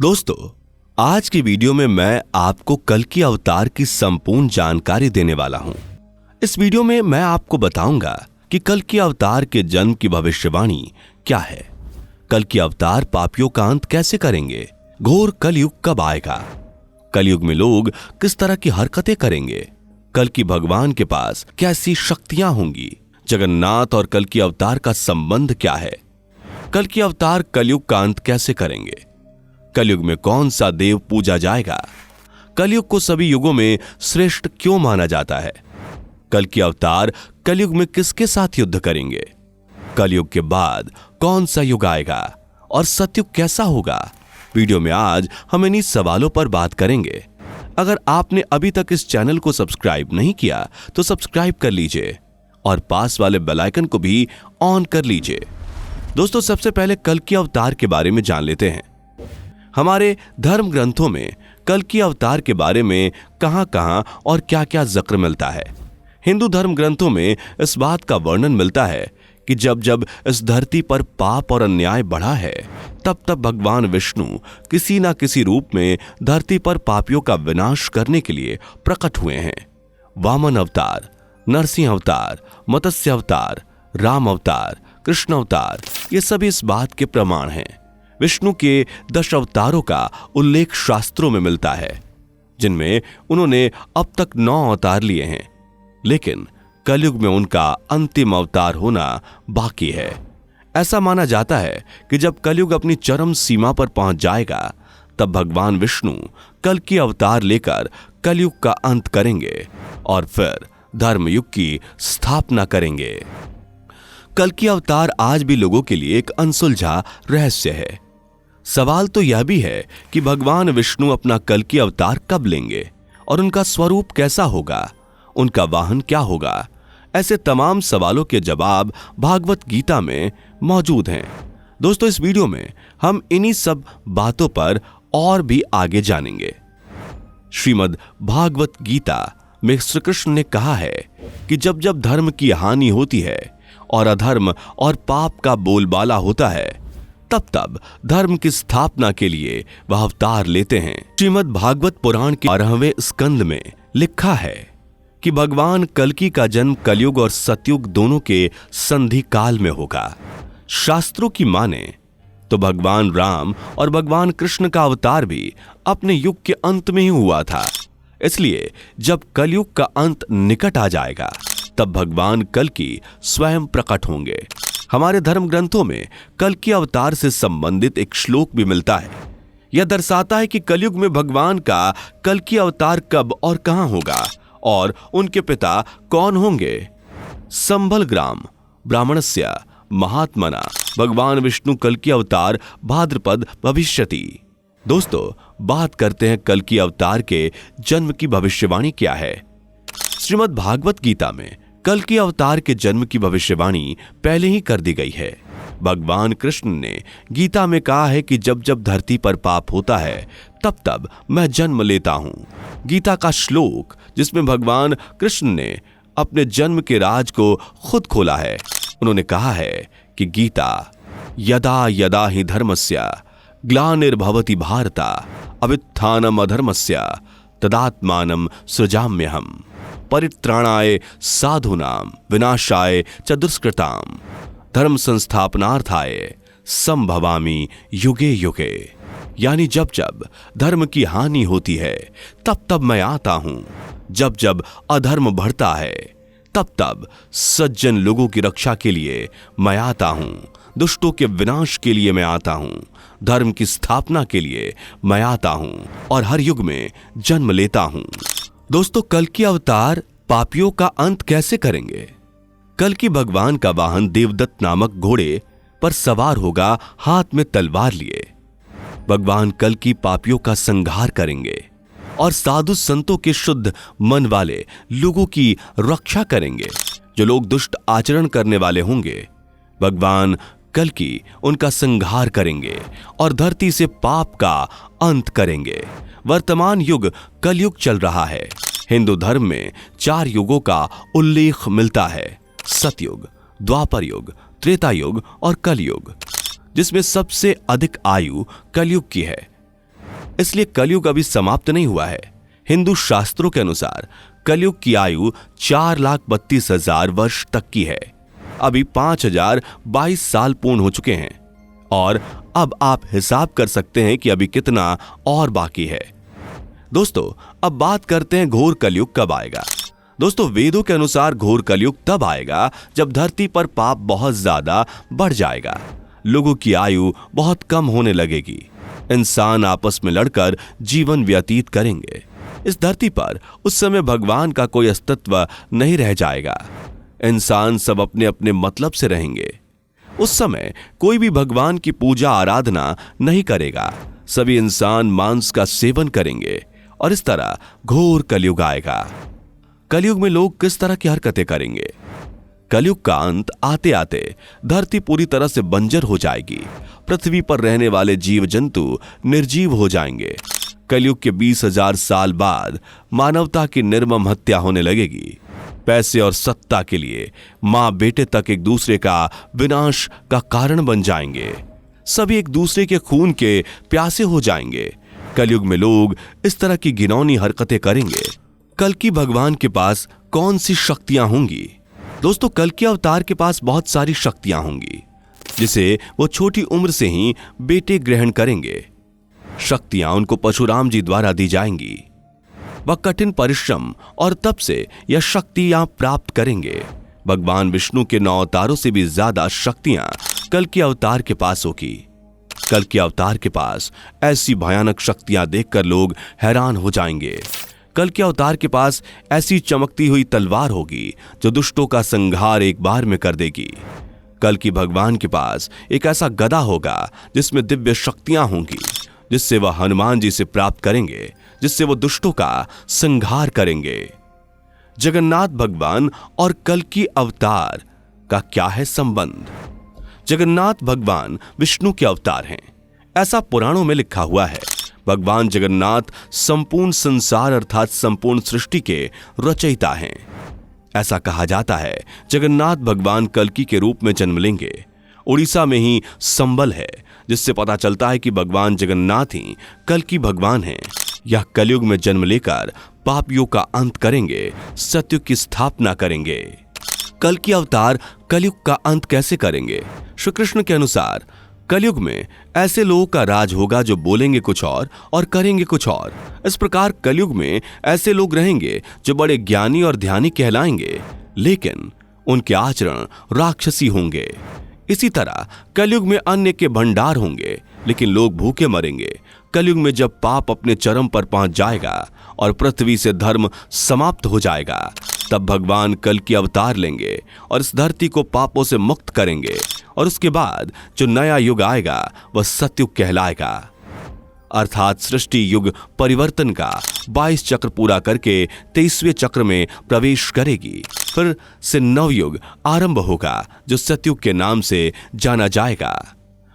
दोस्तों, आज की वीडियो में मैं आपको कल्कि अवतार की संपूर्ण जानकारी देने वाला हूं। इस वीडियो में मैं आपको बताऊंगा कि कल्कि अवतार के जन्म की भविष्यवाणी क्या है, कल्कि अवतार पापियों का अंत कैसे करेंगे, घोर कलयुग कब आएगा, कलयुग में लोग किस तरह की हरकतें करेंगे, कल्कि भगवान के पास कैसी शक्तियां होंगी, जगन्नाथ और कल्कि अवतार का संबंध क्या है, कल्कि अवतार कलयुग का अंत कैसे करेंगे, कलयुग में कौन सा देव पूजा जाएगा, कलयुग को सभी युगों में श्रेष्ठ क्यों माना जाता है, कल्कि अवतार कलयुग में किसके साथ युद्ध करेंगे, कलयुग के बाद कौन सा युग आएगा और सतयुग कैसा होगा। वीडियो में आज हम इन्हीं सवालों पर बात करेंगे। अगर आपने अभी तक इस चैनल को सब्सक्राइब नहीं किया तो सब्सक्राइब कर लीजिए और पास वाले बेल आइकन को भी ऑन कर लीजिए। दोस्तों, सबसे पहले कल्कि अवतार के बारे में जान लेते हैं। हमारे धर्म ग्रंथों में कल्कि अवतार के बारे में कहां-कहां और क्या-क्या जिक्र मिलता है। हिंदू धर्म ग्रंथों में इस बात का वर्णन मिलता है कि जब जब इस धरती पर पाप और अन्याय बढ़ा है, तब तब भगवान विष्णु किसी न किसी रूप में धरती पर पापियों का विनाश करने के लिए प्रकट हुए हैं। वामन अवतार, नरसिंह अवतार, मत्स्य अवतार, राम अवतार, कृष्ण अवतार, ये सभी इस बात के प्रमाण हैं। विष्णु के 10 अवतारों का उल्लेख शास्त्रों में मिलता है, जिनमें उन्होंने अब तक 9 अवतार लिए हैं, लेकिन कलयुग में उनका अंतिम अवतार होना बाकी है। ऐसा माना जाता है कि जब कलयुग अपनी चरम सीमा पर पहुंच जाएगा, तब भगवान विष्णु कल्कि अवतार लेकर कलयुग का अंत करेंगे और फिर धर्मयुग की स्थापना करेंगे। कल्कि अवतार आज भी लोगों के लिए एक अनसुलझा रहस्य है। सवाल तो यह भी है कि भगवान विष्णु अपना कल्कि अवतार कब लेंगे और उनका स्वरूप कैसा होगा, उनका वाहन क्या होगा। ऐसे तमाम सवालों के जवाब भागवत गीता में मौजूद हैं। दोस्तों, इस वीडियो में हम इन्हीं सब बातों पर और भी आगे जानेंगे। श्रीमद् भागवत गीता में श्री कृष्ण ने कहा है कि जब जब धर्म की हानि होती है और अधर्म और पाप का बोलबाला होता है, तब तब धर्म की स्थापना के लिए वह अवतार लेते हैं। श्रीमद् भागवत पुराण के 12वें स्कंद में लिखा है कि भगवान कल्कि का जन्म कलयुग और सतयुग दोनों के संधि काल में होगा। शास्त्रों की माने तो भगवान राम और भगवान कृष्ण का अवतार भी अपने युग के अंत में ही हुआ था। इसलिए जब कलयुग का अंत निकट आ जाएगा, तब भगवान कल्कि स्वयं प्रकट होंगे। हमारे धर्म ग्रंथों में कल्कि अवतार से संबंधित एक श्लोक भी मिलता है। यह दर्शाता है कि कलयुग में भगवान का कल्कि अवतार कब और कहां होगा और उनके पिता कौन होंगे। संभल ग्राम ब्राह्मणस्य महात्मना भगवान विष्णु कल्कि अवतार भाद्रपद भविष्यति। दोस्तों, बात करते हैं कल्कि अवतार के जन्म की भविष्यवाणी क्या है। श्रीमद् भागवत गीता में कल्कि अवतार के जन्म की भविष्यवाणी पहले ही कर दी गई है। भगवान कृष्ण ने गीता में कहा है कि जब जब धरती पर पाप होता है, तब तब मैं जन्म लेता हूं। गीता का श्लोक जिसमें भगवान कृष्ण ने अपने जन्म के राज को खुद खोला है। उन्होंने कहा है कि गीता यदा यदा हि धर्मस्य ग्लानिर्भवति भारत अभ्युत्थानम् अधर्मस्य तदात्मानं सृजाम्यहम् परित्राणाय साधूनां विनाशाय च दुष्कृतां धर्म संस्थापनार्थाय संभवामि युगे युगे। यानी जब जब धर्म की हानि होती है, तब तब मैं आता हूं। जब जब अधर्म बढ़ता है, तब तब सज्जन लोगों की रक्षा के लिए मैं आता हूं। दुष्टों के विनाश के लिए मैं आता हूं। धर्म की स्थापना के लिए मैं आता हूं और हर युग में जन्म लेता हूं। दोस्तों, कल्कि अवतार पापियों का अंत कैसे करेंगे। कल्कि भगवान का वाहन देवदत्त नामक घोड़े पर सवार होगा, हाथ में तलवार लिए। भगवान कल्कि पापियों का संहार करेंगे और साधु संतों के शुद्ध मन वाले लोगों की रक्षा करेंगे। जो लोग दुष्ट आचरण करने वाले होंगे, भगवान कल्कि उनका संहार करेंगे और धरती से पाप का अंत करेंगे। वर्तमान युग कलयुग चल रहा है। हिंदू धर्म में 4 युगों का उल्लेख मिलता है: सतयुग, द्वापर युग, त्रेता युग और कलयुग, जिसमें सबसे अधिक आयु कलयुग की है। इसलिए कलयुग अभी समाप्त नहीं हुआ है। हिंदू शास्त्रों के अनुसार कलयुग की आयु 4,32,000 वर्ष तक की है। अभी 5,022 साल पूर्ण हो चुके हैं और अब आप हिसाब कर सकते हैं कि अभी कितना और बाकी है। दोस्तों, अब बात करते हैं घोर कलयुग कब आएगा। दोस्तों, वेदों के अनुसार घोर कलयुग तब आएगा जब धरती पर पाप बहुत ज्यादा बढ़ जाएगा, लोगों की आयु बहुत कम होने लगेगी, इंसान आपस में लड़कर जीवन व्यतीत करेंगे। इस धरती पर उस समय भगवान का कोई अस्तित्व नहीं रह जाएगा। इंसान सब अपने अपने मतलब से रहेंगे। उस समय कोई भी भगवान की पूजा आराधना नहीं करेगा। सभी इंसान मांस का सेवन करेंगे और इस तरह घोर कलयुग आएगा। कलयुग में लोग किस तरह की हरकतें करेंगे? कलयुग का अंत आते आते धरती पूरी तरह से बंजर हो जाएगी। पृथ्वी पर रहने वाले जीव जंतु निर्जीव हो जाएंगे। कलयुग के 20,000 साल बाद मानवता की निर्मम हत्या होने लगेगी। पैसे और सत्ता के लिए मां बेटे तक एक दूसरे का विनाश का कारण बन जाएंगे। सभी एक दूसरे के खून के प्यासे हो जाएंगे। कलयुग में लोग इस तरह की घिनौनी हरकतें करेंगे। कल्कि भगवान के पास कौन सी शक्तियां होंगी? दोस्तों, कल्कि अवतार के पास बहुत सारी शक्तियां होंगी जिसे वो छोटी उम्र से ही बेटे ग्रहण करेंगे। शक्तियां उनको परशुराम जी द्वारा दी जाएंगी। वह कठिन परिश्रम और तप से यह शक्तियां प्राप्त करेंगे। भगवान विष्णु के 9 अवतारों से भी ज्यादा शक्तियां कल्कि अवतार के पास होगी। कल्कि अवतार के पास ऐसी भयानक शक्तियां देखकर लोग हैरान हो जाएंगे। कल्कि अवतार के पास ऐसी चमकती हुई तलवार होगी जो दुष्टों का संहार एक बार में कर देगी। कल्कि भगवान के पास एक ऐसा गदा होगा जिसमें दिव्य शक्तियां होंगी, जिससे वह हनुमान जी से प्राप्त करेंगे, जिससे वो दुष्टों का संहार करेंगे। जगन्नाथ भगवान और कल्कि अवतार का क्या है संबंध? जगन्नाथ भगवान विष्णु के अवतार हैं, ऐसा पुराणों में लिखा हुआ है। भगवान जगन्नाथ संपूर्ण संसार अर्थात संपूर्ण सृष्टि के रचयिता हैं। ऐसा कहा जाता है जगन्नाथ भगवान कल्कि के रूप में जन्म लेंगे। उड़ीसा में ही संबल है, जिससे पता चलता है कि भगवान जगन्नाथ ही कल्कि भगवान हैं। यह कलयुग में जन्म लेकर पापियों का अंत करेंगे, सत्युग की स्थापना करेंगे। कल्कि अवतार कलयुग का अंत कैसे करेंगे? श्री कृष्ण के अनुसार कलयुग में ऐसे लोगों का राज होगा जो बोलेंगे कुछ और करेंगे कुछ और। इस प्रकार कलयुग में ऐसे लोग रहेंगे जो बड़े ज्ञानी और ध्यानी कहलाएंगे, लेकिन उनके आचरण राक्षसी होंगे। इसी तरह कलयुग में अन्न के भंडार होंगे, लेकिन लोग भूखे मरेंगे। कलयुग में जब पाप अपने चरम पर पहुंच जाएगा और पृथ्वी से धर्म समाप्त हो जाएगा, तब भगवान कल्कि अवतार लेंगे और इस धरती को पापों से मुक्त करेंगे। और उसके बाद जो नया युग आएगा वह सतयुग कहलाएगा, अर्थात सृष्टि युग परिवर्तन का 22 चक्र पूरा करके 23वें चक्र में प्रवेश करेगी। फिर से नवयुग आरंभ होगा जो सतयुग के नाम से जाना जाएगा।